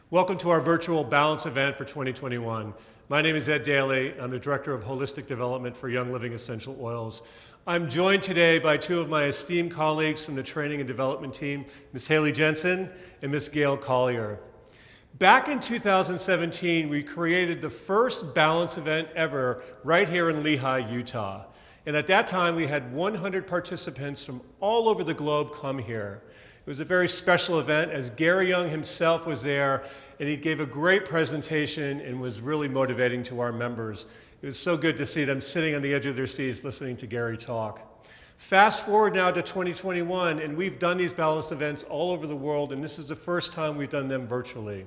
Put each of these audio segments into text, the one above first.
Welcome to our virtual Balance event for 2021. My name is Ed Daly. I'm the Director of Holistic Development for Young Living Essential Oils. I'm joined today by two of my esteemed colleagues from the Training and Development team, Ms. Haley Jensen and Ms. Gail Collier. Back in 2017, we created the first Balance event ever right here in Lehi, Utah. And at that time, we had 100 participants from all over the globe come here. It was a very special event as Gary Young himself was there, and he gave a great presentation and was really motivating to our members. It was so good to see them sitting on the edge of their seats listening to Gary talk. Fast forward now to 2021, and we've done these Balance events all over the world, and this is the first time we've done them virtually.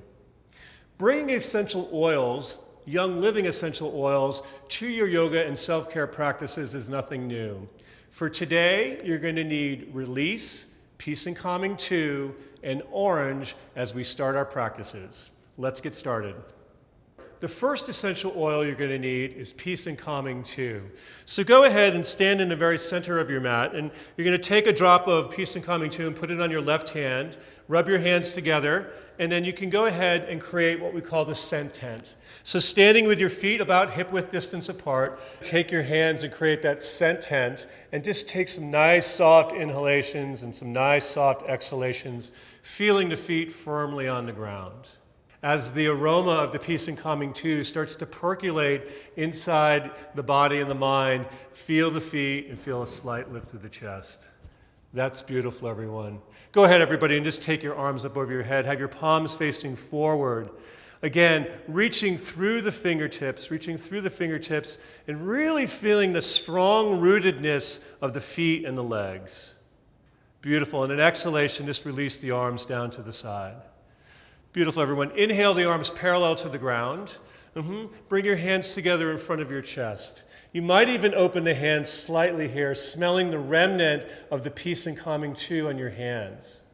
Bringing essential oils, Young Living essential oils, to your yoga and self-care practices is nothing new. For today, you're going to need Release, Peace and Calming 2, and Orange as we start our practices. Let's get started. The first essential oil you're going to need is Peace and Calming 2. So go ahead and stand in the very center of your mat, and you're going to take a drop of Peace and Calming 2 and put it on your left hand, rub your hands together, and then you can go ahead and create what we call the scent tent. So standing with your feet about hip-width distance apart, take your hands and create that scent tent, and just take some nice soft inhalations and some nice soft exhalations, feeling the feet firmly on the ground. As the aroma of the Peace and Calming 2 starts to percolate inside the body and the mind, feel the feet and feel a slight lift of the chest. That's beautiful, everyone. Go ahead, everybody, and just take your arms up over your head. Have your palms facing forward. Again, reaching through the fingertips, and really feeling the strong rootedness of the feet and the legs. Beautiful. And an exhalation, just release the arms down to the side. Beautiful, everyone. Inhale the arms parallel to the ground. Bring your hands together in front of your chest. You might even open the hands slightly here, smelling the remnant of the Peace and Calming 2 on your hands.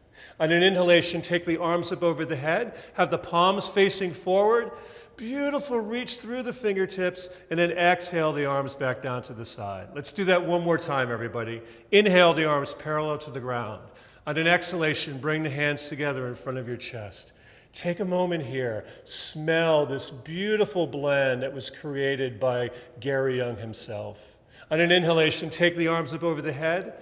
On an inhalation, take the arms up over the head, have the palms facing forward. Beautiful, reach through the fingertips, and then exhale the arms back down to the side. Let's do that one more time, everybody. Inhale the arms parallel to the ground. On an exhalation, bring the hands together in front of your chest. Take a moment here, smell this beautiful blend that was created by Gary Young himself. On an inhalation, take the arms up over the head,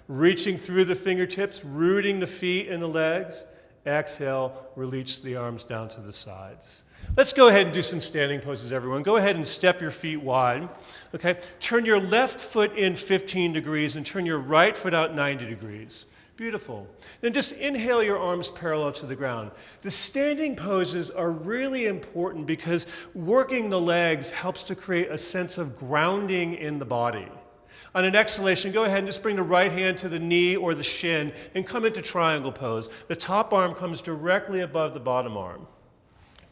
reaching through the fingertips, rooting the feet and the legs. Exhale, release the arms down to the sides. Let's go ahead and do some standing poses, everyone. Go ahead and step your feet wide. Okay, turn your left foot in 15 degrees and turn your right foot out 90 degrees. Beautiful. Then just inhale your arms parallel to the ground. The standing poses are really important because working the legs helps to create a sense of grounding in the body. On an exhalation, go ahead and just bring the right hand to the knee or the shin and come into triangle pose. The top arm comes directly above the bottom arm.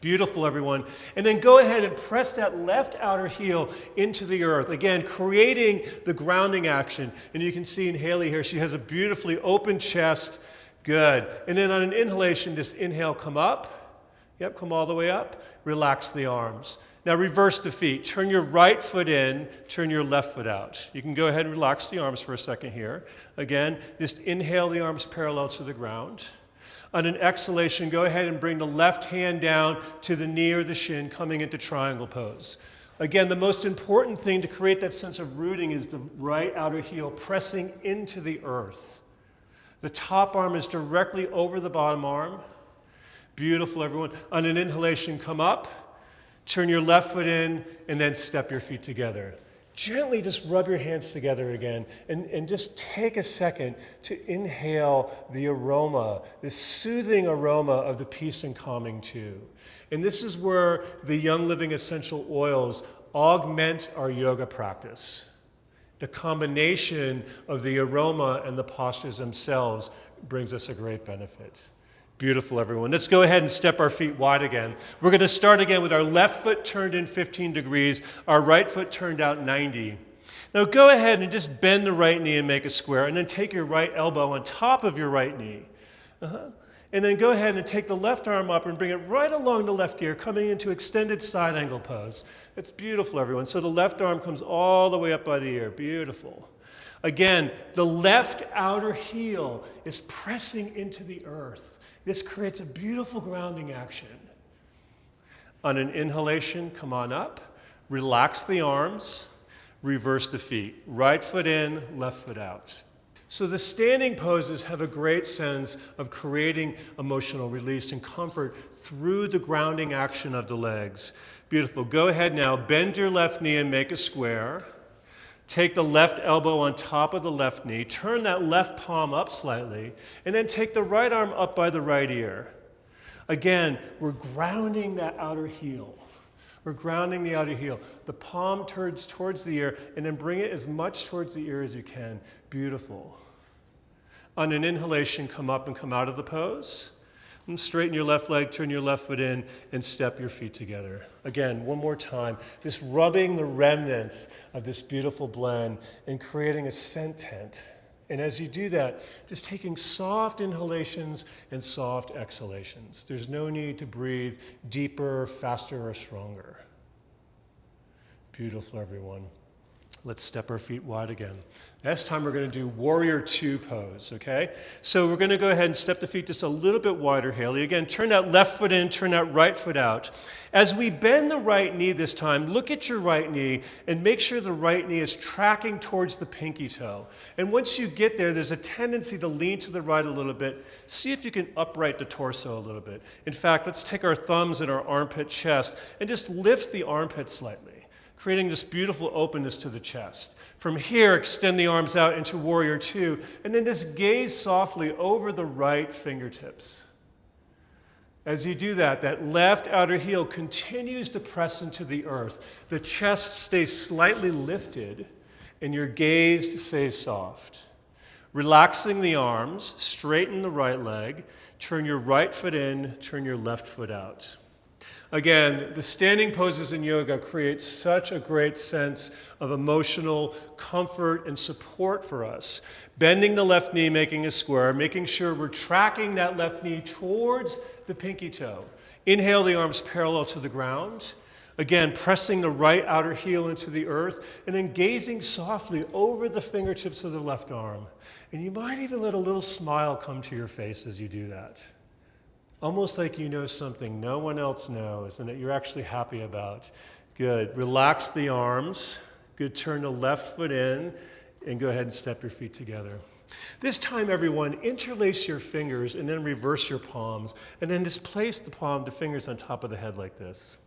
Beautiful, everyone. And then go ahead and press that left outer heel into the earth. Again, creating the grounding action. And you can see in Haley here, she has a beautifully open chest. Good. And then on an inhalation, just inhale, come up. Yep, come all the way up. Relax the arms. Now reverse the feet. Turn your right foot in, turn your left foot out. You can go ahead and relax the arms for a second here. Again, just inhale the arms parallel to the ground. On an exhalation, go ahead and bring the left hand down to the knee or the shin, coming into triangle pose. Again, the most important thing to create that sense of rooting is the right outer heel pressing into the earth. The top arm is directly over the bottom arm. Beautiful, everyone. On an inhalation, come up, turn your left foot in, and then step your feet together. Gently just rub your hands together again and just take a second to inhale the aroma, the soothing aroma of the Peace and Calming 2. And this is where the Young Living essential oils augment our yoga practice. The combination of the aroma and the postures themselves brings us a great benefit. Beautiful, everyone. Let's go ahead and step our feet wide again. We're going to start again with our left foot turned in 15 degrees, our right foot turned out 90. Now go ahead and just bend the right knee and make a square, and then take your right elbow on top of your right knee. And then go ahead and take the left arm up and bring it right along the left ear, coming into extended side angle pose. It's beautiful, everyone. So the left arm comes all the way up by the ear. Beautiful. Again, the left outer heel is pressing into the earth. This creates a beautiful grounding action. On an inhalation, come on up, relax the arms, reverse the feet. Right foot in, left foot out. So the standing poses have a great sense of creating emotional release and comfort through the grounding action of the legs. Beautiful. Go ahead now, bend your left knee and make a square. Take the left elbow on top of the left knee, turn that left palm up slightly, and then take the right arm up by the right ear. Again, we're grounding that outer heel. We're grounding the outer heel. The palm turns towards the ear, and then bring it as much towards the ear as you can. Beautiful. On an inhalation, come up and come out of the pose. And straighten your left leg, turn your left foot in, and step your feet together. Again, one more time. Just rubbing the remnants of this beautiful blend and creating a scent tent. And as you do that, just taking soft inhalations and soft exhalations. There's no need to breathe deeper, faster, or stronger. Beautiful, everyone. Let's step our feet wide again. Next time we're going to do Warrior Two pose, okay? So we're going to go ahead and step the feet just a little bit wider, Haley. Again, turn that left foot in, turn that right foot out. As we bend the right knee this time, look at your right knee and make sure the right knee is tracking towards the pinky toe. And once you get there, there's a tendency to lean to the right a little bit. See if you can upright the torso a little bit. In fact, let's take our thumbs in our armpit chest and just lift the armpit slightly, creating this beautiful openness to the chest. From here, extend the arms out into Warrior Two, and then just gaze softly over the right fingertips. As you do that, that left outer heel continues to press into the earth. The chest stays slightly lifted, and your gaze stays soft. Relaxing the arms, straighten the right leg, turn your right foot in, turn your left foot out. Again, the standing poses in yoga create such a great sense of emotional comfort and support for us. Bending the left knee, making a square, making sure we're tracking that left knee towards the pinky toe. Inhale the arms parallel to the ground. Again, pressing the right outer heel into the earth, and then gazing softly over the fingertips of the left arm. And you might even let a little smile come to your face as you do that. Almost like you know something no one else knows and that you're actually happy about. Good. Relax the arms. Good. Turn the left foot in and go ahead and step your feet together. This time, everyone, interlace your fingers and then reverse your palms, and then just place the fingers on top of the head like this.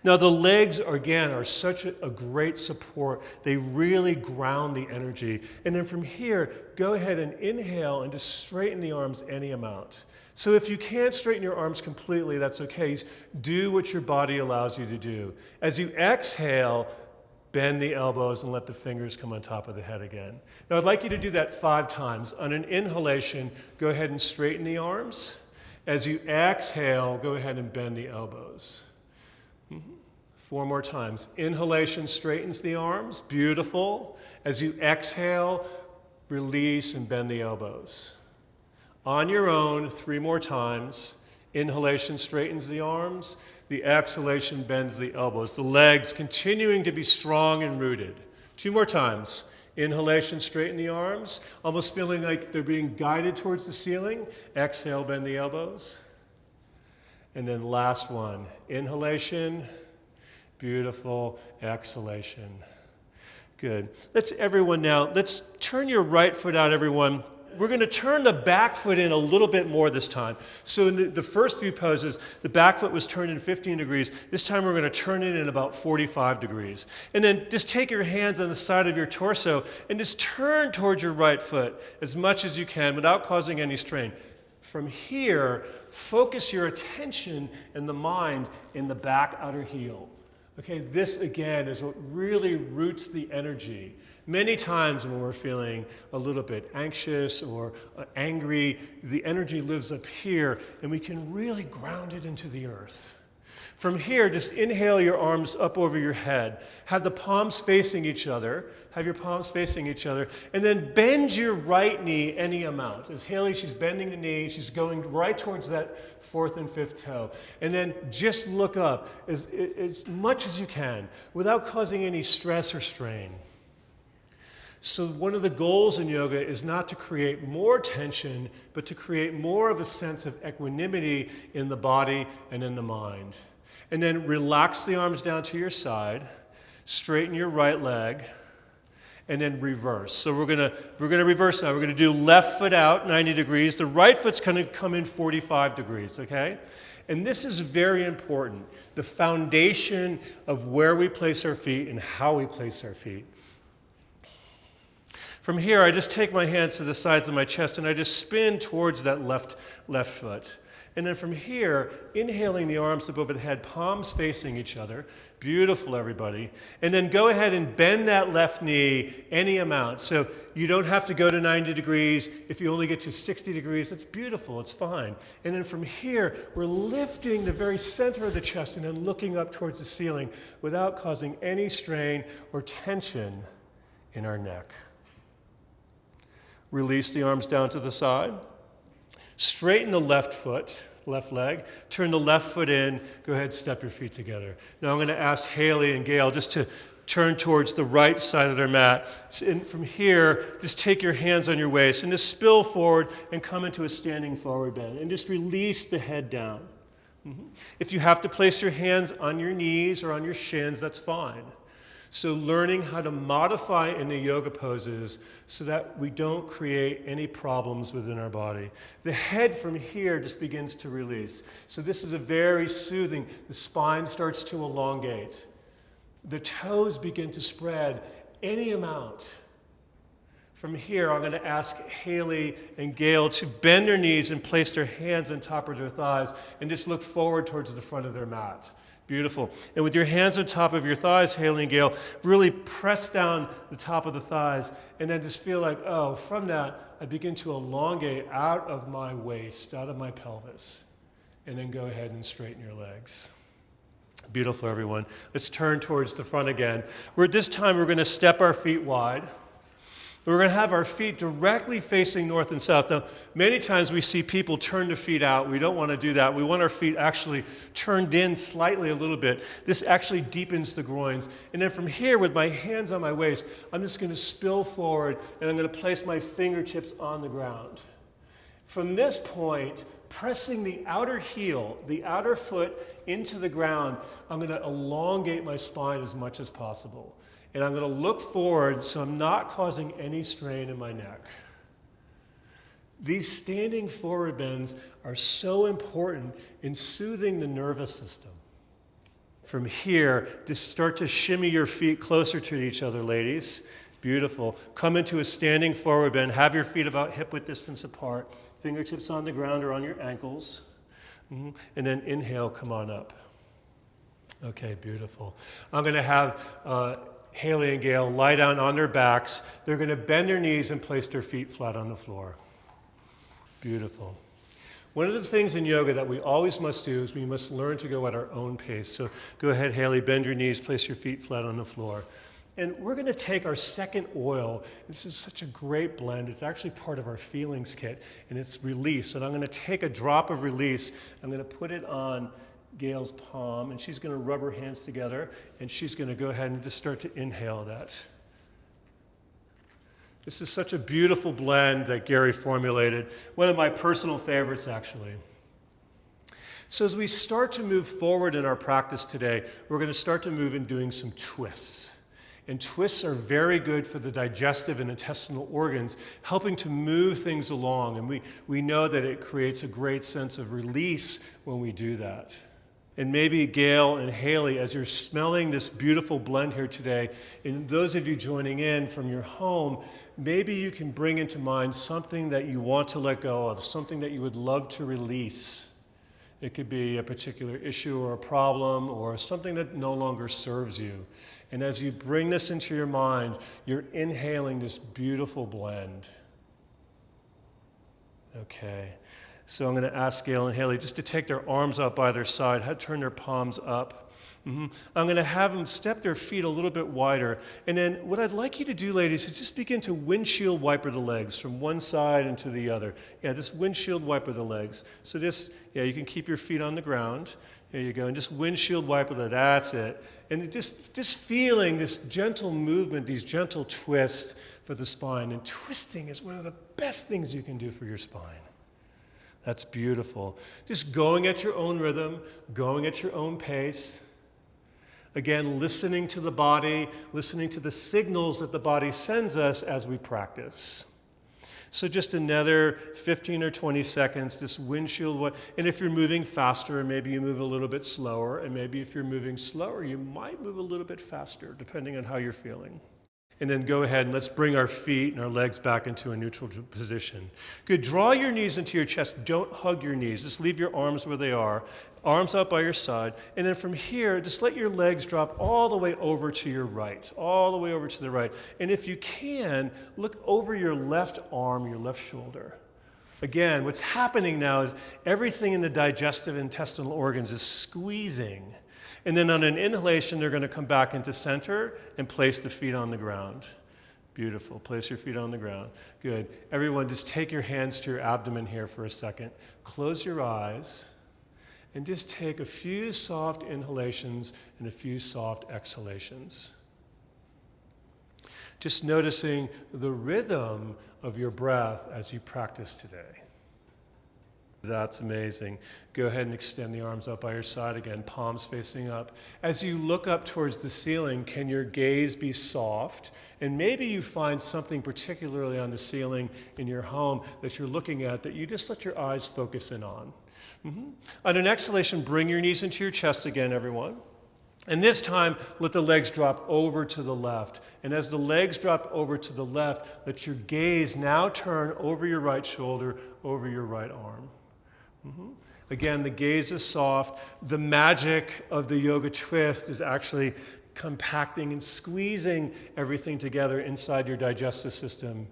Now, the legs, again, are such a great support. They really ground the energy. And then from here, go ahead and inhale and just straighten the arms any amount. So if you can't straighten your arms completely, that's okay. Do what your body allows you to do. As you exhale, bend the elbows and let the fingers come on top of the head again. Now, I'd like you to do that 5 times. On an inhalation, go ahead and straighten the arms. As you exhale, go ahead and bend the elbows. 4 more times. Inhalation straightens the arms. Beautiful. As you exhale, release and bend the elbows. On your own, 3 more times. Inhalation straightens the arms. The exhalation bends the elbows. The legs continuing to be strong and rooted. 2 more times. Inhalation, straighten the arms, almost feeling like they're being guided towards the ceiling. Exhale, bend the elbows. And then last one. Inhalation, beautiful. Exhalation. Good. Let's turn your right foot out, everyone. We're going to turn the back foot in a little bit more this time. So in the first few poses, the back foot was turned in 15 degrees. This time we're going to turn it in about 45 degrees. And then just take your hands on the side of your torso and just turn towards your right foot as much as you can without causing any strain. From here, focus your attention and the mind in the back outer heel. Okay, this again is what really roots the energy. Many times when we're feeling a little bit anxious or angry, the energy lives up here, and we can really ground it into the earth. From here, just inhale your arms up over your head. Have the palms facing each other. Have your palms facing each other. And then bend your right knee any amount. As Haley, she's bending the knee. She's going right towards that 4th and 5th toe. And then just look up as much as you can without causing any stress or strain. So one of the goals in yoga is not to create more tension, but to create more of a sense of equanimity in the body and in the mind. And then relax the arms down to your side, straighten your right leg, and then reverse. So we're gonna reverse now. We're gonna do left foot out 90 degrees. The right foot's gonna come in 45 degrees, okay? And this is very important, the foundation of where we place our feet and how we place our feet. From here, I just take my hands to the sides of my chest and I just spin towards that left foot. And then from here, inhaling the arms above the head, palms facing each other. Beautiful, everybody. And then go ahead and bend that left knee any amount. So you don't have to go to 90 degrees. If you only get to 60 degrees, that's beautiful, it's fine. And then from here, we're lifting the very center of the chest and then looking up towards the ceiling without causing any strain or tension in our neck. Release the arms down to the side. Straighten the left foot, left leg. Turn the left foot in. Go ahead, step your feet together. Now I'm going to ask Haley and Gail just to turn towards the right side of their mat. And from here, just take your hands on your waist and just spill forward and come into a standing forward bend. And just release the head down. If you have to place your hands on your knees or on your shins, that's fine. So learning how to modify in the yoga poses so that we don't create any problems within our body. The head from here just begins to release. So this is a very soothing, the spine starts to elongate. The toes begin to spread any amount. From here, I'm going to ask Haley and Gail to bend their knees and place their hands on top of their thighs and just look forward towards the front of their mat. Beautiful. And with your hands on top of your thighs, Haley and Gail, really press down the top of the thighs and then just feel like, oh, from that, I begin to elongate out of my waist, out of my pelvis. And then go ahead and straighten your legs. Beautiful, everyone. Let's turn towards the front again. This time, we're going to step our feet wide. We're going to have our feet directly facing north and south. Now, many times we see people turn the feet out. We don't want to do that. We want our feet actually turned in slightly a little bit. This actually deepens the groins. And then from here, with my hands on my waist, I'm just going to spill forward, and I'm going to place my fingertips on the ground. From this point, pressing the outer heel, the outer foot into the ground, I'm going to elongate my spine as much as possible. And I'm going to look forward so I'm not causing any strain in my neck. These standing forward bends are so important in soothing the nervous system. From here, just start to shimmy your feet closer to each other, ladies. Beautiful. Come into a standing forward bend. Have your feet about hip-width distance apart. Fingertips on the ground or on your ankles. And then inhale, come on up. Okay, beautiful. I'm going to have Haley and Gail lie down on their backs. They're going to bend their knees and place their feet flat on the floor. Beautiful. One of the things in yoga that we always must do is we must learn to go at our own pace. So go ahead, Haley, bend your knees, place your feet flat on the floor. And we're going to take our second oil. This is such a great blend. It's actually part of our feelings kit, and it's release. And I'm going to take a drop of release. I'm going to put it on Gail's palm, and she's going to rub her hands together, and she's going to go ahead and just start to inhale that. This is such a beautiful blend that Gary formulated. One of my personal favorites, actually. So as we start to move forward in our practice today, we're going to start to move in doing some twists. And twists are very good for the digestive and intestinal organs, helping to move things along. And we know that it creates a great sense of release when we do that. And maybe Gail and Haley, as you're smelling this beautiful blend here today, and those of you joining in from your home, maybe you can bring into mind something that you want to let go of, something that you would love to release. It could be a particular issue or a problem or something that no longer serves you. And as you bring this into your mind, you're inhaling this beautiful blend. Okay. So I'm going to ask Gail and Haley just to take their arms out by their side, turn their palms up. I'm going to have them step their feet a little bit wider. And then what I'd like you to do, ladies, is just begin to windshield wiper the legs from one side into the other. Yeah, just windshield wiper the legs. So you can keep your feet on the ground. There you go. And just windshield wiper the, that's it. And just feeling this gentle movement, these gentle twists for the spine. And twisting is one of the best things you can do for your spine. That's beautiful. Just going at your own rhythm, going at your own pace. Again, listening to the body, listening to the signals that the body sends us as we practice. So just another 15 or 20 seconds, just windshield. And if you're moving faster, maybe you move a little bit slower. And maybe if you're moving slower, you might move a little bit faster, depending on how you're feeling. And then go ahead and let's bring our feet and our legs back into a neutral position. Good. Draw your knees into your chest. Don't hug your knees. Just leave your arms where they are. Arms out by your side. And then from here, just let your legs drop all the way over to your right. All the way over to the right. And if you can, look over your left arm, your left shoulder. Again, what's happening now is everything in the digestive intestinal organs is squeezing. And then on an inhalation, they're going to come back into center and place the feet on the ground. Beautiful. Place your feet on the ground. Good. Everyone, just take your hands to your abdomen here for a second. Close your eyes and just take a few soft inhalations and a few soft exhalations. Just noticing the rhythm of your breath as you practice today. That's amazing. Go ahead and extend the arms up by your side again, palms facing up. As you look up towards the ceiling, can your gaze be soft? And maybe you find something particularly on the ceiling in your home that you're looking at that you just let your eyes focus in on. On an exhalation, bring your knees into your chest again, everyone. And this time, let the legs drop over to the left. And as the legs drop over to the left, let your gaze now turn over your right shoulder, over your right arm. Again, the gaze is soft. The magic of the yoga twist is actually compacting and squeezing everything together inside your digestive system.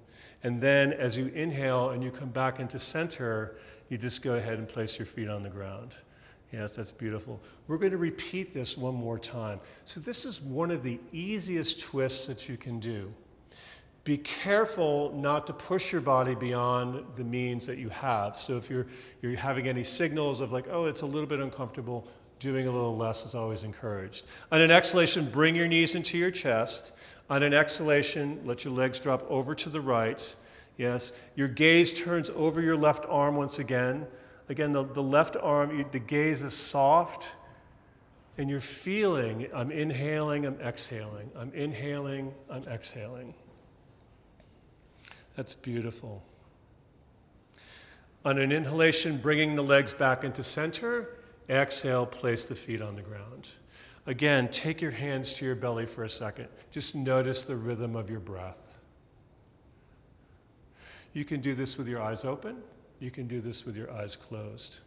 And then as you inhale and you come back into center, you just go ahead and place your feet on the ground. Yes, that's beautiful. We're going to repeat this one more time. So this is one of the easiest twists that you can do. Be careful not to push your body beyond the means that you have. So if you're having any signals of like, oh, it's a little bit uncomfortable, doing a little less is always encouraged. On an exhalation, bring your knees into your chest. On an exhalation, let your legs drop over to the right. Yes, your gaze turns over your left arm once again. Again, the left arm, the gaze is soft, and you're feeling, I'm inhaling, I'm exhaling. I'm inhaling, I'm exhaling. That's beautiful. On an inhalation, bringing the legs back into center. Exhale, place the feet on the ground. Again, take your hands to your belly for a second. Just notice the rhythm of your breath. You can do this with your eyes open. You can do this with your eyes closed.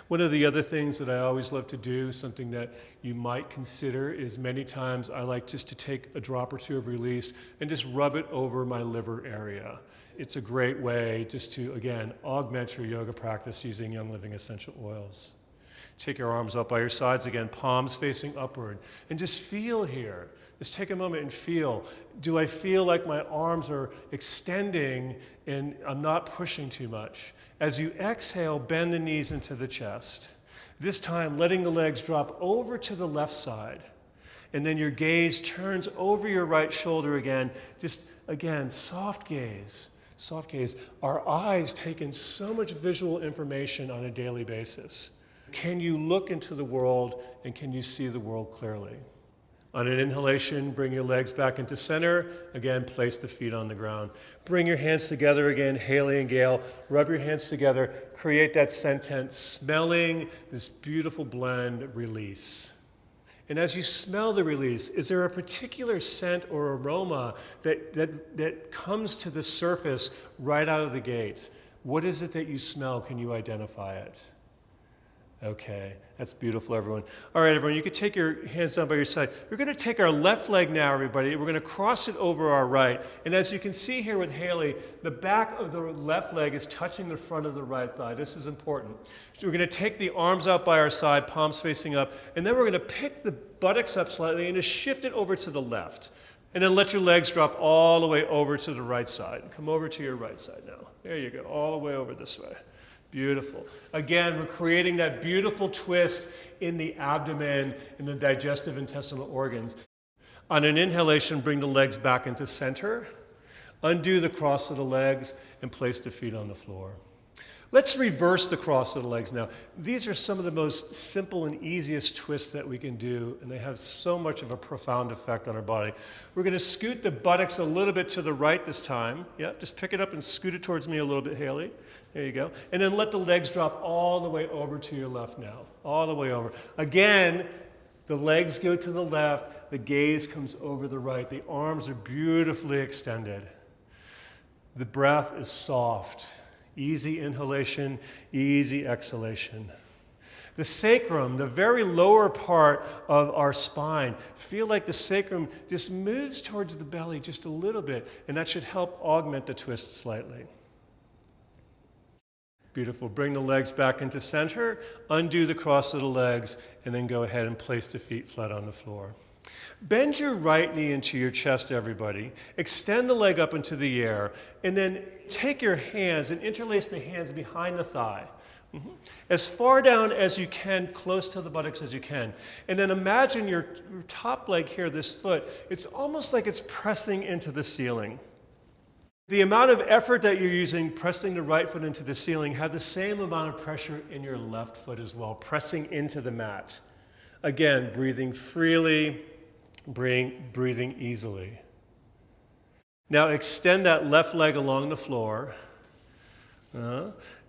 One of the other things that I always love to do, something that you might consider, is many times I like just to take a drop or two of release and just rub it over my liver area. It's a great way just to, again, augment your yoga practice using Young Living essential oils. Take your arms up by your sides again, palms facing upward, and just feel here. Just take a moment and feel. Do I feel like my arms are extending and I'm not pushing too much? As you exhale, bend the knees into the chest. This time, letting the legs drop over to the left side. And then your gaze turns over your right shoulder again. Just, again, soft gaze. Soft gaze. Our eyes take in so much visual information on a daily basis. Can you look into the world and can you see the world clearly? On an inhalation, bring your legs back into center. Again, place the feet on the ground. Bring your hands together again, Haley and Gail. Rub your hands together. Create that sentence, smelling this beautiful blend, release. And as you smell the release, is there a particular scent or aroma that comes to the surface right out of the gate? What is it that you smell? Can you identify it? Okay, that's beautiful, everyone. All right, everyone, you can take your hands down by your side. We're going to take our left leg now, everybody. We're going to cross it over our right. And as you can see here with Haley, the back of the left leg is touching the front of the right thigh. This is important. So we're going to take the arms out by our side, palms facing up, and then we're going to pick the buttocks up slightly and just shift it over to the left. And then let your legs drop all the way over to the right side. Come over to your right side now. There you go, all the way over this way. Beautiful. Again, we're creating that beautiful twist in the abdomen, in the digestive intestinal organs. On an inhalation, bring the legs back into center. Undo the cross of the legs and place the feet on the floor. Let's reverse the cross of the legs now. These are some of the most simple and easiest twists that we can do, and they have so much of a profound effect on our body. We're going to scoot the buttocks a little bit to the right this time. Yeah, just pick it up and scoot it towards me a little bit, Haley. There you go. And then let the legs drop all the way over to your left now. All the way over. Again, the legs go to the left, the gaze comes over the right. The arms are beautifully extended. The breath is soft. Easy inhalation, easy exhalation. The sacrum, the very lower part of our spine, feel like the sacrum just moves towards the belly just a little bit, and that should help augment the twist slightly. Beautiful. Bring the legs back into center, undo the cross of the legs, and then go ahead and place the feet flat on the floor. Bend your right knee into your chest, everybody. Extend the leg up into the air, and then take your hands and interlace the hands behind the thigh. As far down as you can, close to the buttocks as you can. And then imagine your top leg here, this foot, it's almost like it's pressing into the ceiling. The amount of effort that you're using pressing the right foot into the ceiling, have the same amount of pressure in your left foot as well, pressing into the mat. Again, breathing freely, breathing easily. Now extend that left leg along the floor.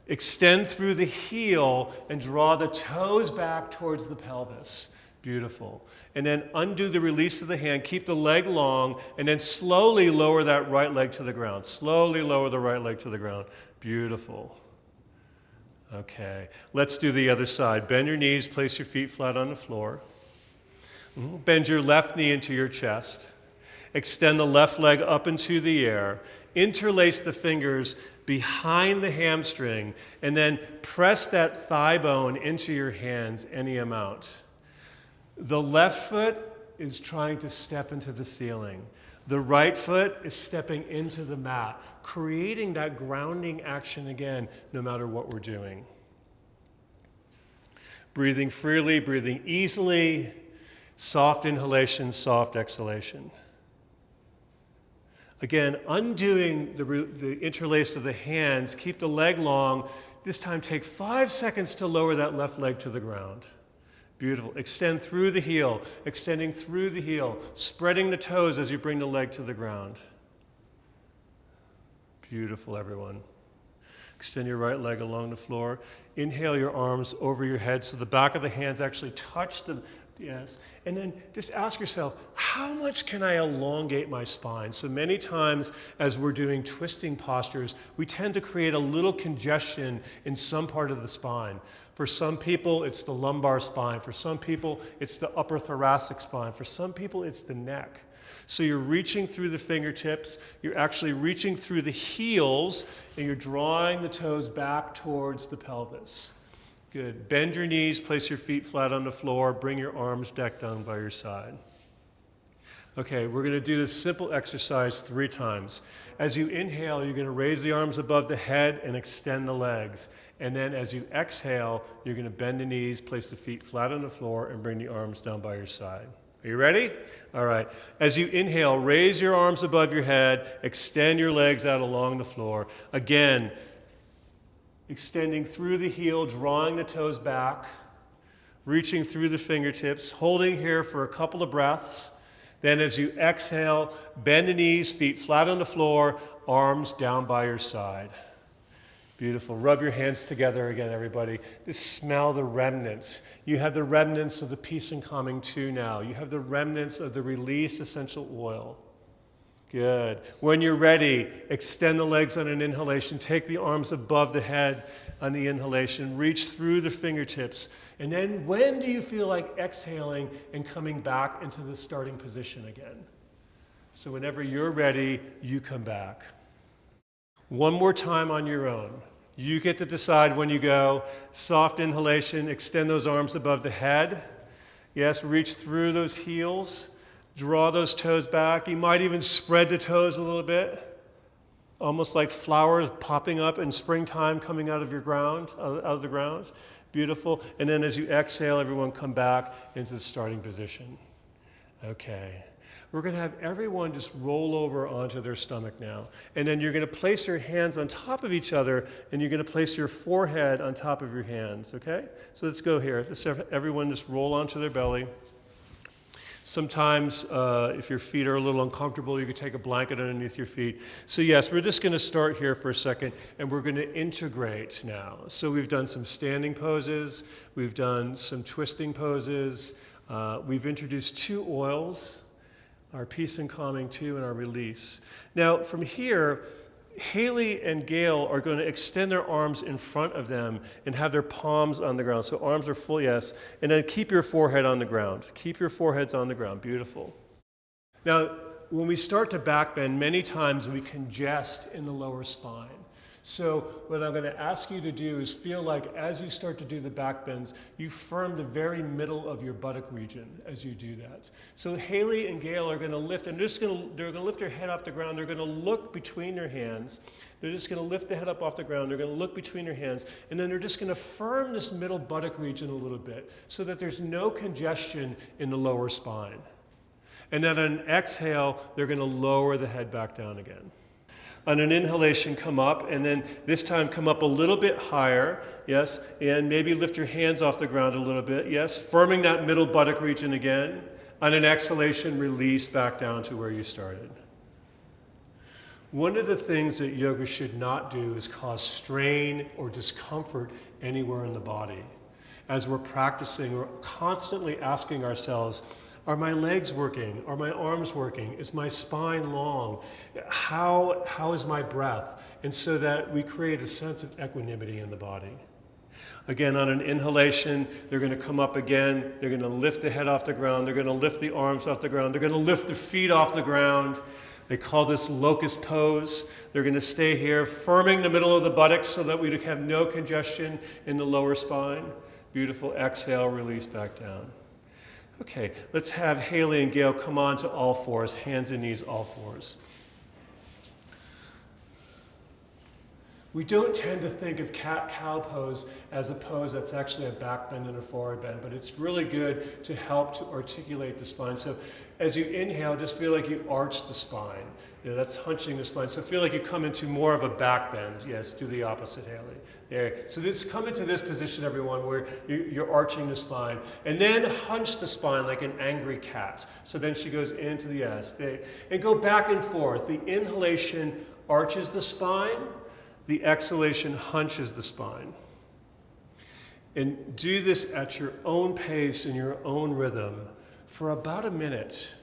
Extend through the heel and draw the toes back towards the pelvis. Beautiful. And then undo the release of the hand. Keep the leg long, and then slowly lower that right leg to the ground. Slowly lower the right leg to the ground. Beautiful. Okay. Let's do the other side. Bend your knees. Place your feet flat on the floor. Bend your left knee into your chest. Extend the left leg up into the air. Interlace the fingers behind the hamstring, and then press that thigh bone into your hands any amount. The left foot is trying to step into the ceiling. The right foot is stepping into the mat, creating that grounding action again, no matter what we're doing. Breathing freely, breathing easily, soft inhalation, soft exhalation. Again, undoing the interlace of the hands, keep the leg long. This time take 5 seconds to lower that left leg to the ground. Beautiful. Extend through the heel, extending through the heel, spreading the toes as you bring the leg to the ground. Beautiful, everyone. Extend your right leg along the floor. Inhale your arms over your head so the back of the hands actually touch the, yes. And then just ask yourself, how much can I elongate my spine? So many times as we're doing twisting postures, we tend to create a little congestion in some part of the spine. For some people, it's the lumbar spine. For some people, it's the upper thoracic spine. For some people, it's the neck. So you're reaching through the fingertips, you're actually reaching through the heels, and you're drawing the toes back towards the pelvis. Good. Bend your knees, place your feet flat on the floor, bring your arms back down by your side. Okay, we're going to do this simple exercise 3 times. As you inhale, you're going to raise the arms above the head and extend the legs. And then as you exhale, you're going to bend the knees, place the feet flat on the floor, and bring the arms down by your side. Are you ready? All right. As you inhale, raise your arms above your head, extend your legs out along the floor. Again, extending through the heel, drawing the toes back, reaching through the fingertips, holding here for a couple of breaths. Then as you exhale, bend the knees, feet flat on the floor, arms down by your side. Beautiful. Rub your hands together again, everybody. Just smell the remnants. You have the remnants of the Peace and Calming 2 now. You have the remnants of the Release Essential Oil. Good. When you're ready, extend the legs on an inhalation. Take the arms above the head on the inhalation. Reach through the fingertips. And then when do you feel like exhaling and coming back into the starting position again? So whenever you're ready, you come back. One more time on your own. You get to decide when you go. Soft inhalation, extend those arms above the head. Yes, reach through those heels. Draw those toes back. You might even spread the toes a little bit. Almost like flowers popping up in springtime coming out of your ground, out of the ground. Beautiful. And then as you exhale, everyone come back into the starting position. Okay. We're going to have everyone just roll over onto their stomach now. And then you're going to place your hands on top of each other, and you're going to place your forehead on top of your hands, okay? So let's go here. Let's have everyone just roll onto their belly. Sometimes, if your feet are a little uncomfortable, you can take a blanket underneath your feet. So yes, we're just going to start here for a second, and we're going to integrate now. So we've done some standing poses. We've done some twisting poses. We've introduced 2 oils, our Peace and Calming 2 and our Release. Now, from here, Haley and Gail are going to extend their arms in front of them and have their palms on the ground. So arms are full, yes. And then keep your forehead on the ground. Keep your foreheads on the ground. Beautiful. Now, when we start to back bend, many times we congest in the lower spine. So what I'm going to ask you to do is feel like as you start to do the back bends, you firm the very middle of your buttock region as you do that. So Haley and Gail are going to lift, and they're going to lift their head off the ground. They're going to look between their hands. They're just going to lift the head up off the ground. They're going to look between their hands, and then they're just going to firm this middle buttock region a little bit so that there's no congestion in the lower spine. And then on an exhale, they're going to lower the head back down again. On an inhalation, come up, and then this time come up a little bit higher, yes, and maybe lift your hands off the ground a little bit, yes, firming that middle buttock region again. On an exhalation, release back down to where you started. One of the things that yoga should not do is cause strain or discomfort anywhere in the body. As we're practicing, we're constantly asking ourselves, are my legs working? Are my arms working? Is my spine long? How is my breath? And so that we create a sense of equanimity in the body. Again, on an inhalation, they're going to come up again. They're going to lift the head off the ground. They're going to lift the arms off the ground. They're going to lift the feet off the ground. They call this locust pose. They're going to stay here, firming the middle of the buttocks so that we have no congestion in the lower spine. Beautiful. Exhale, release back down. Okay, let's have Haley and Gail come on to all fours, hands and knees, all fours. We don't tend to think of cat-cow pose as a pose that's actually a back bend and a forward bend, but it's really good to help to articulate the spine. So as you inhale, just feel like you arch the spine. You know, that's hunching the spine. So feel like you come into more of a back bend. Yes, do the opposite, Haley. There. So just come into this position, everyone, where you're arching the spine. And then hunch the spine like an angry cat. So then she goes into the S. And go back and forth. The inhalation arches the spine. The exhalation hunches the spine. And do this at your own pace and your own rhythm for about a minute.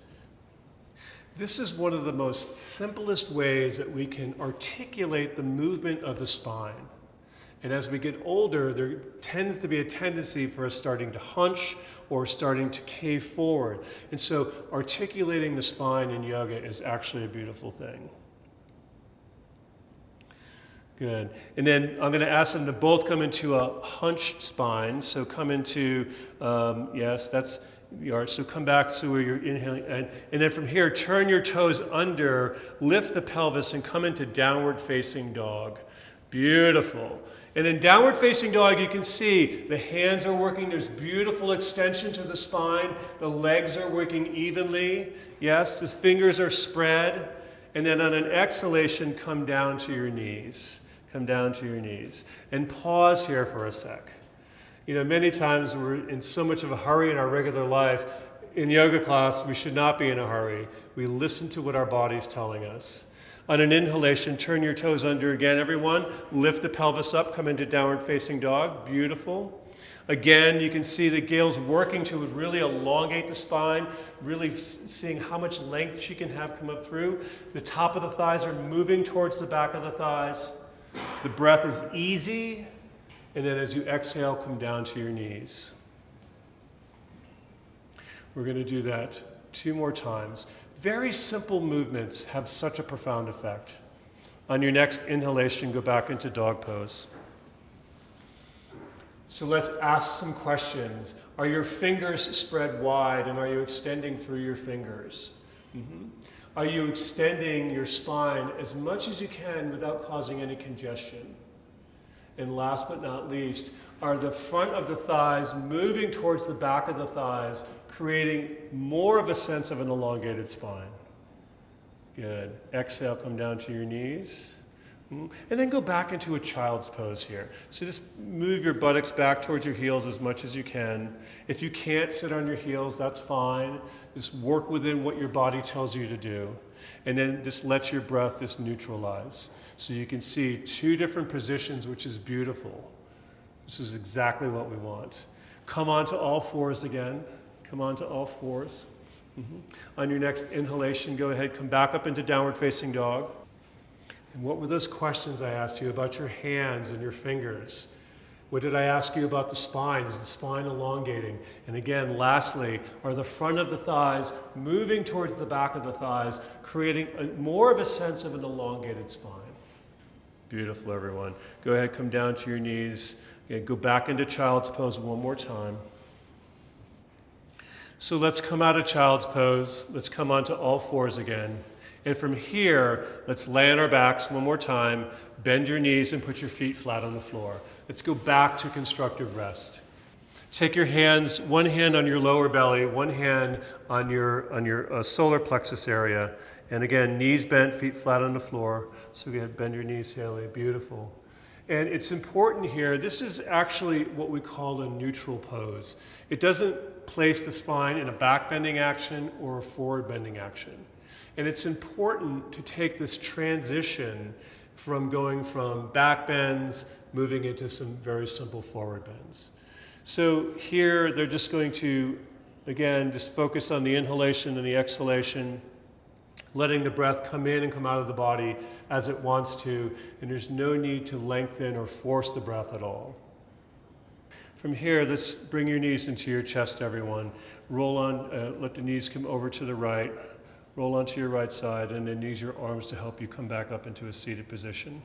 This is one of the most simplest ways that we can articulate the movement of the spine. And as we get older, there tends to be a tendency for us starting to hunch or starting to cave forward. And so articulating the spine in yoga is actually a beautiful thing. Good. And then I'm going to ask them to both come into a hunched spine. So come into, yes, that's the arch. So come back to where you're inhaling. And then from here, turn your toes under, lift the pelvis, and come into downward facing dog. Beautiful. And in downward facing dog, you can see the hands are working. There's beautiful extension to the spine. The legs are working evenly. Yes, the fingers are spread. And then on an exhalation, come down to your knees. Come down to your knees. And pause here for a sec. You know, many times we're in so much of a hurry in our regular life. In yoga class, we should not be in a hurry. We listen to what our body's telling us. On an inhalation, turn your toes under again, everyone. Lift the pelvis up, come into downward facing dog. Beautiful. Again, you can see that Gail's working to really elongate the spine, really seeing how much length she can have come up through. The top of the thighs are moving towards the back of the thighs. The breath is easy. And then as you exhale, come down to your knees. We're going to do that 2 more times. Very simple movements have such a profound effect. On your next inhalation, go back into dog pose. So let's ask some questions. Are your fingers spread wide, and are you extending through your fingers? Mm-hmm. Are you extending your spine as much as you can without causing any congestion? And last but not least, are the front of the thighs moving towards the back of the thighs, creating more of a sense of an elongated spine. Good. Exhale, come down to your knees. And then go back into a child's pose here. So just move your buttocks back towards your heels as much as you can. If you can't sit on your heels, that's fine. Just work within what your body tells you to do. And then just let your breath just neutralize. So you can see two different positions, which is beautiful. This is exactly what we want. Come onto all fours again. Come onto all fours. On your next inhalation, go ahead, come back up into downward facing dog. And what were those questions I asked you about your hands and your fingers? What did I ask you about the spine? Is the spine elongating? And again, lastly, are the front of the thighs moving towards the back of the thighs, creating more of a sense of an elongated spine? Beautiful, everyone. Go ahead, come down to your knees. Again, go back into child's pose one more time. So let's come out of child's pose. Let's come onto all fours again. And from here, let's lay on our backs one more time, bend your knees and put your feet flat on the floor. Let's go back to constructive rest. Take your hands, one hand on your lower belly, one hand on your solar plexus area. And again, knees bent, feet flat on the floor. So go ahead, bend your knees, Haley, beautiful. And it's important here, this is actually what we call a neutral pose. It doesn't place the spine in a back bending action or a forward bending action. And it's important to take this transition from going from back bends, moving into some very simple forward bends. So here they're just going to, again, just focus on the inhalation and the exhalation, letting the breath come in and come out of the body as it wants to, and there's no need to lengthen or force the breath at all. From here, let's bring your knees into your chest, everyone. Roll on, let the knees come over to the right. Roll onto your right side, and then use your arms to help you come back up into a seated position.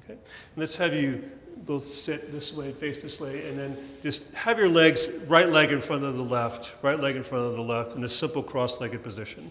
Okay? And let's have you both sit this way, face this way, and then just have your legs, right leg in front of the left, right leg in front of the left, in a simple cross-legged position.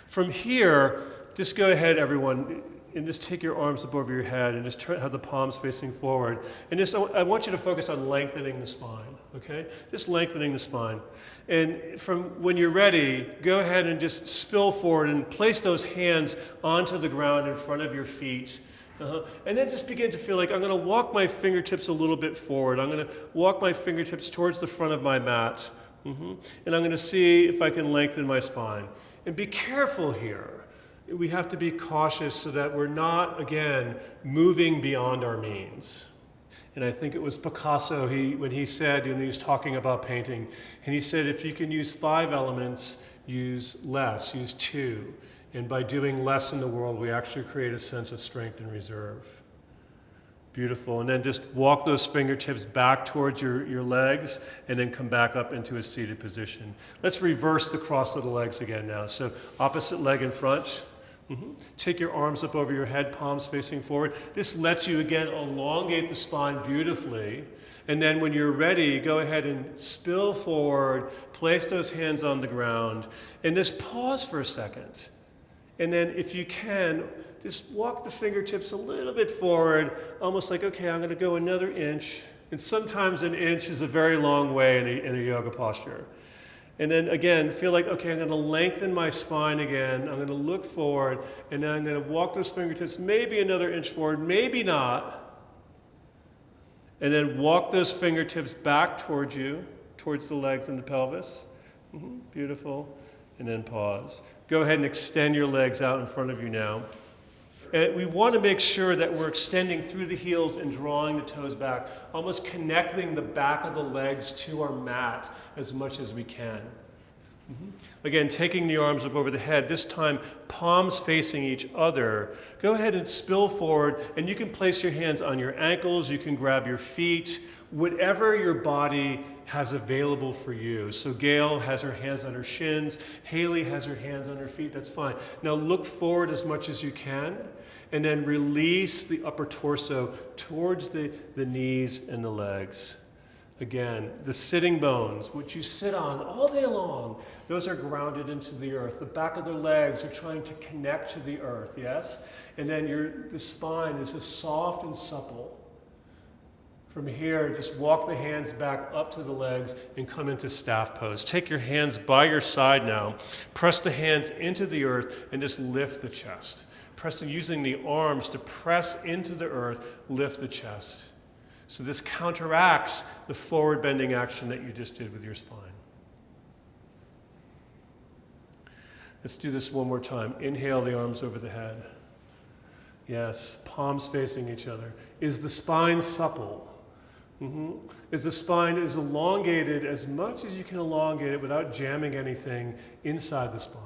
From here, just go ahead, everyone, and just take your arms up over your head and just have the palms facing forward. And just, I want you to focus on lengthening the spine, okay? Just lengthening the spine. And from when you're ready, go ahead and just spill forward and place those hands onto the ground in front of your feet. And then just begin to feel like I'm going to walk my fingertips a little bit forward. I'm going to walk my fingertips towards the front of my mat. And I'm going to see if I can lengthen my spine. And be careful here. We have to be cautious so that we're not, again, moving beyond our means. And I think it was Picasso, when he was talking about painting, and he said, if you can use 5 elements, use less, use 2. And by doing less in the world, we actually create a sense of strength and reserve. Beautiful. And then just walk those fingertips back towards your legs, and then come back up into a seated position. Let's reverse the cross of the legs again now. So opposite leg in front. Take your arms up over your head, palms facing forward. This lets you, again, elongate the spine beautifully. And then when you're ready, go ahead and spill forward, place those hands on the ground, and just pause for a second. And then if you can, just walk the fingertips a little bit forward, almost like, okay, I'm going to go another inch. And sometimes an inch is a very long way in a yoga posture. And then again, feel like, okay, I'm going to lengthen my spine again. I'm going to look forward, and then I'm going to walk those fingertips maybe another inch forward, maybe not. And then walk those fingertips back towards you, towards the legs and the pelvis. Beautiful. And then pause. Go ahead and extend your legs out in front of you now. And we want to make sure that we're extending through the heels and drawing the toes back, almost connecting the back of the legs to our mat as much as we can. Again, taking the arms up over the head, this time palms facing each other. Go ahead and spill forward, and you can place your hands on your ankles, you can grab your feet, whatever your body has available for you. So Gail has her hands on her shins, Haley has her hands on her feet, that's fine. Now look forward as much as you can, and then release the upper torso towards the knees and the legs. Again, the sitting bones, which you sit on all day long, those are grounded into the earth. The back of their legs are trying to connect to the earth, yes? And then the spine is just soft and supple. From here, just walk the hands back up to the legs and come into staff pose. Take your hands by your side now. Press the hands into the earth and just lift the chest. Using the arms to press into the earth, lift the chest. So this counteracts the forward bending action that you just did with your spine. Let's do this one more time. Inhale the arms over the head. Yes, palms facing each other. Is the spine supple? Is the spine elongated as much as you can elongate it without jamming anything inside the spine?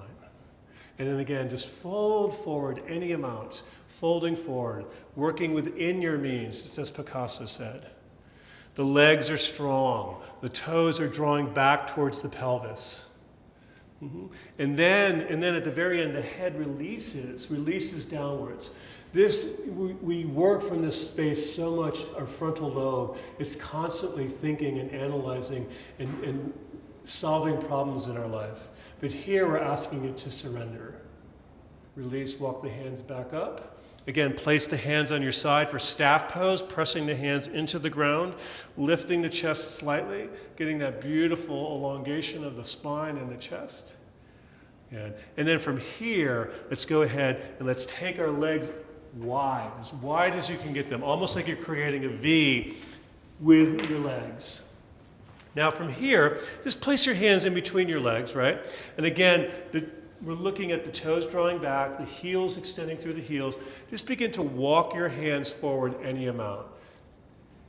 And then again, just fold forward any amount, folding forward, working within your means, just as Picasso said. The legs are strong. The toes are drawing back towards the pelvis. And then at the very end, the head releases downwards. We work from this space so much, our frontal lobe, it's constantly thinking and analyzing and solving problems in our life. But here we're asking it to surrender. Release, walk the hands back up. Again, place the hands on your side for staff pose, pressing the hands into the ground, lifting the chest slightly, getting that beautiful elongation of the spine and the chest. And then from here, let's go ahead and let's take our legs wide as you can get them, almost like you're creating a V with your legs. Now from here, just place your hands in between your legs, right? And again, we're looking at the toes drawing back, the heels extending through the heels. Just begin to walk your hands forward any amount.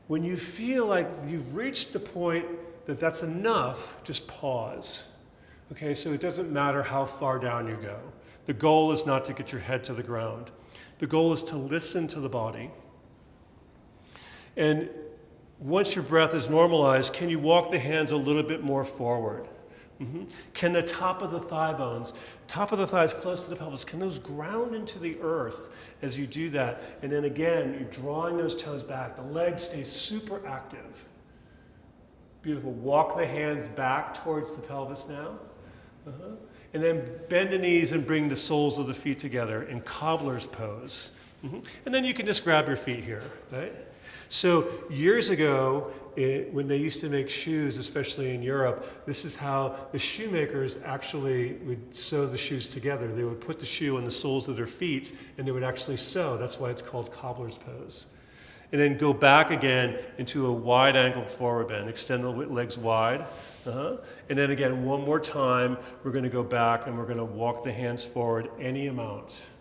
When you feel like you've reached the point that that's enough, just pause. Okay, so it doesn't matter how far down you go. The goal is not to get your head to the ground. The goal is to listen to the body. And once your breath is normalized, can you walk the hands a little bit more forward? Can the top of the thigh bones, top of the thighs close to the pelvis, can those ground into the earth as you do that? And then again, you're drawing those toes back. The legs stay super active. Beautiful. Walk the hands back towards the pelvis now. And then bend the knees and bring the soles of the feet together in cobbler's pose. And then you can just grab your feet here, right? So years ago, when they used to make shoes, especially in Europe, this is how the shoemakers actually would sew the shoes together. They would put the shoe on the soles of their feet, and they would actually sew. That's why it's called cobbler's pose. And then go back again into a wide-angled forward bend. Extend the legs wide. And then again, one more time, we're going to go back and we're going to walk the hands forward any amount.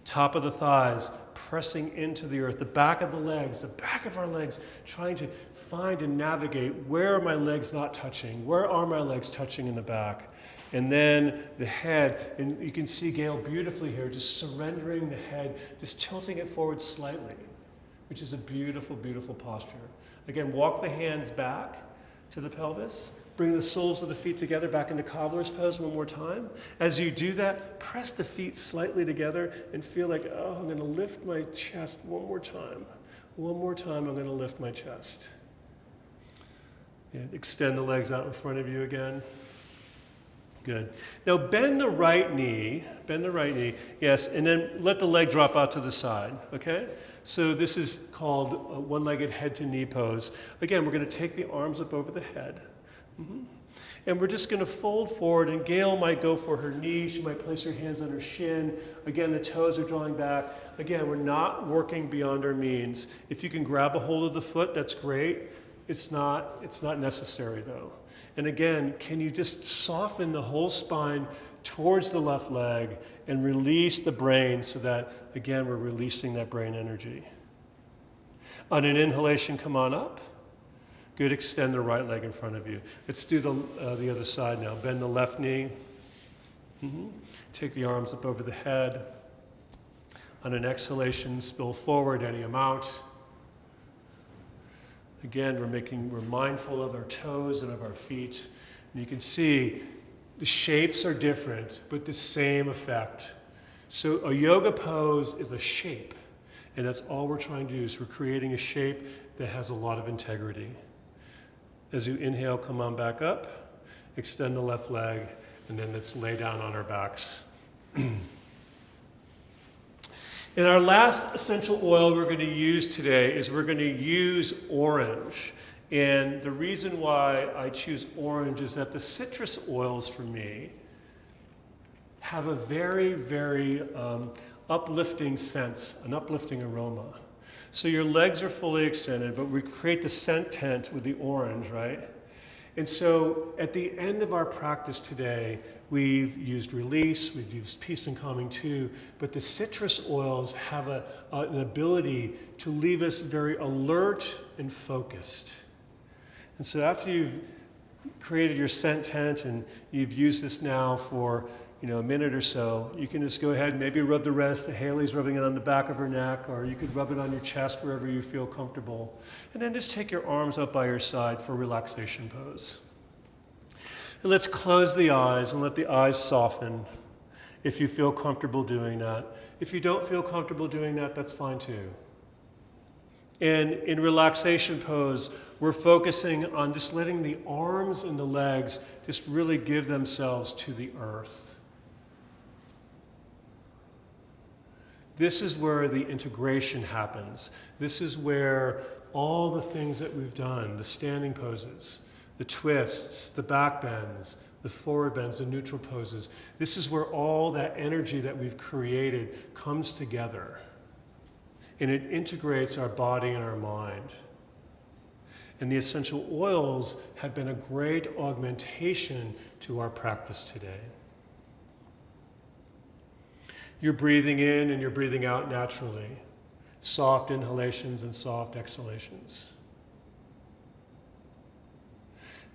Top of the thighs, pressing into the earth. The back of our legs, trying to find and navigate, where are my legs not touching? Where are my legs touching in the back? And then the head, and you can see Gail beautifully here, just surrendering the head, just tilting it forward slightly, which is a beautiful, beautiful posture. Again, walk the hands back to the pelvis. Bring the soles of the feet together back into cobbler's pose one more time. As you do that, press the feet slightly together and feel like, oh, I'm going to lift my chest one more time. One more time, I'm going to lift my chest. And extend the legs out in front of you again. Good. Now bend the right knee, yes, and then let the leg drop out to the side, okay? So this is called a one-legged head-to-knee pose. Again, we're going to take the arms up over the head. And we're just going to fold forward, and Gail might go for her knee. She might place her hands on her shin. Again, the toes are drawing back. Again, we're not working beyond our means. If you can grab a hold of the foot, that's great. It's not necessary, though. And again, can you just soften the whole spine towards the left leg and release the brain so that, again, we're releasing that brain energy. On an inhalation, come on up. Good, extend the right leg in front of you. Let's do the other side now. Bend the left knee. Take the arms up over the head. On an exhalation, spill forward any amount. Again, we're mindful of our toes and of our feet. And you can see the shapes are different, but the same effect. So a yoga pose is a shape. And that's all we're trying to do is we're creating a shape that has a lot of integrity. As you inhale, come on back up, extend the left leg, and then let's lay down on our backs. And our last essential oil we're going to use today is we're going to use orange. And the reason why I choose orange is that the citrus oils for me have a very, very uplifting sense, an uplifting aroma. So your legs are fully extended, but we create the scent tent with the orange, right? And so at the end of our practice today, we've used release, we've used peace and calming too, but the citrus oils have an ability to leave us very alert and focused. And so after you've created your scent tent and you've used this now for a minute or so, you can just go ahead and maybe rub the rest. Haley's rubbing it on the back of her neck, or you could rub it on your chest wherever you feel comfortable. And then just take your arms up by your side for relaxation pose. And let's close the eyes and let the eyes soften if you feel comfortable doing that. If you don't feel comfortable doing that, that's fine too. And in relaxation pose, we're focusing on just letting the arms and the legs just really give themselves to the earth. This is where the integration happens. This is where all the things that we've done, the standing poses, the twists, the back bends, the forward bends, the neutral poses, this is where all that energy that we've created comes together. And it integrates our body and our mind. And the essential oils have been a great augmentation to our practice today. You're breathing in and you're breathing out naturally. Soft inhalations and soft exhalations.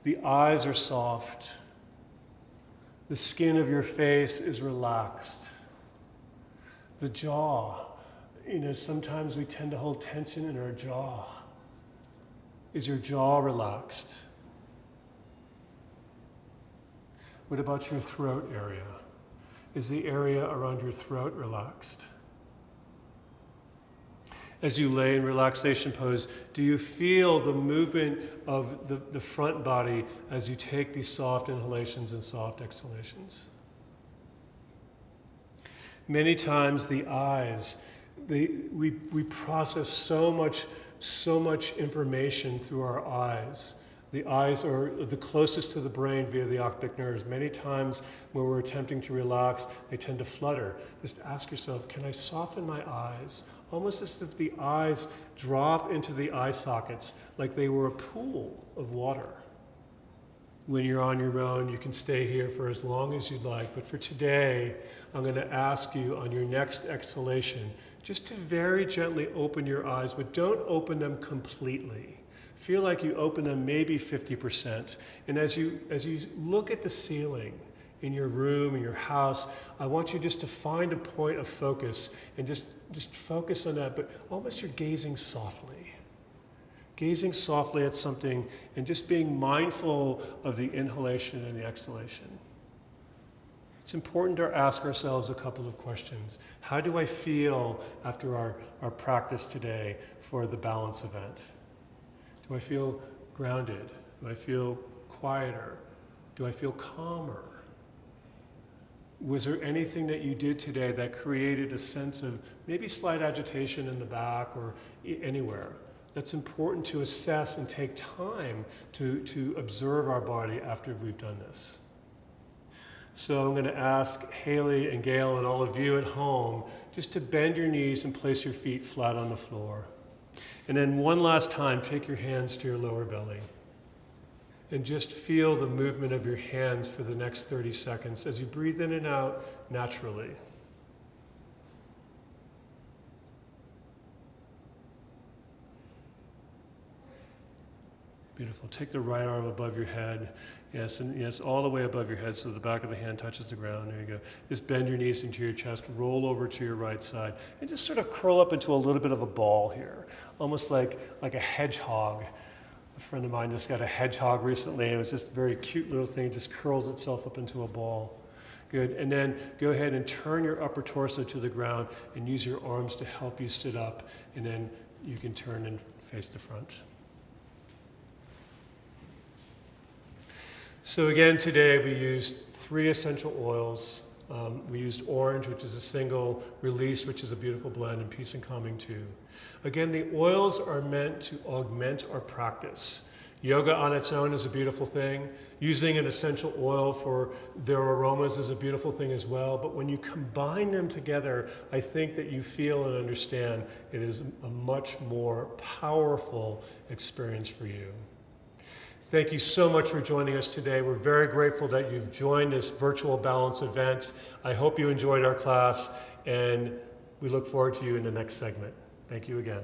The eyes are soft. The skin of your face is relaxed. The jaw, sometimes we tend to hold tension in our jaw. Is your jaw relaxed? What about your throat area? Is the area around your throat relaxed? As you lay in relaxation pose, do you feel the movement of the front body as you take these soft inhalations and soft exhalations? Many times the eyes, we process so much information through our eyes. The eyes are the closest to the brain via the optic nerves. Many times when we're attempting to relax, they tend to flutter. Just ask yourself, can I soften my eyes? Almost as if the eyes drop into the eye sockets like they were a pool of water. When you're on your own, you can stay here for as long as you'd like. But for today, I'm going to ask you on your next exhalation just to very gently open your eyes, but don't open them completely. Feel like you open them maybe 50%. And as you look at the ceiling in your room, in your house, I want you just to find a point of focus and just focus on that, but almost you're gazing softly. Gazing softly at something and just being mindful of the inhalation and the exhalation. It's important to ask ourselves a couple of questions. How do I feel after our practice today for the balance event? Do I feel grounded? Do I feel quieter? Do I feel calmer? Was there anything that you did today that created a sense of maybe slight agitation in the back or anywhere? That's important to assess and take time to observe our body after we've done this. So I'm going to ask Haley and Gail and all of you at home just to bend your knees and place your feet flat on the floor. And then one last time, take your hands to your lower belly. And just feel the movement of your hands for the next 30 seconds as you breathe in and out naturally. Beautiful. Take the right arm above your head. Yes, and yes, all the way above your head so the back of the hand touches the ground. There you go. Just bend your knees into your chest, roll over to your right side, and just sort of curl up into a little bit of a ball here, almost like a hedgehog. A friend of mine just got a hedgehog recently. It was just a very cute little thing. It just curls itself up into a ball. Good. And then go ahead and turn your upper torso to the ground and use your arms to help you sit up. And then you can turn and face the front. So again, today we used 3 essential oils, We used orange, which is a single, release, which is a beautiful blend, and peace and calming too. Again, the oils are meant to augment our practice. Yoga on its own is a beautiful thing. Using an essential oil for their aromas is a beautiful thing as well. But when you combine them together, I think that you feel and understand it is a much more powerful experience for you. Thank you so much for joining us today. We're very grateful that you've joined this virtual balance event. I hope you enjoyed our class, and we look forward to you in the next segment. Thank you again.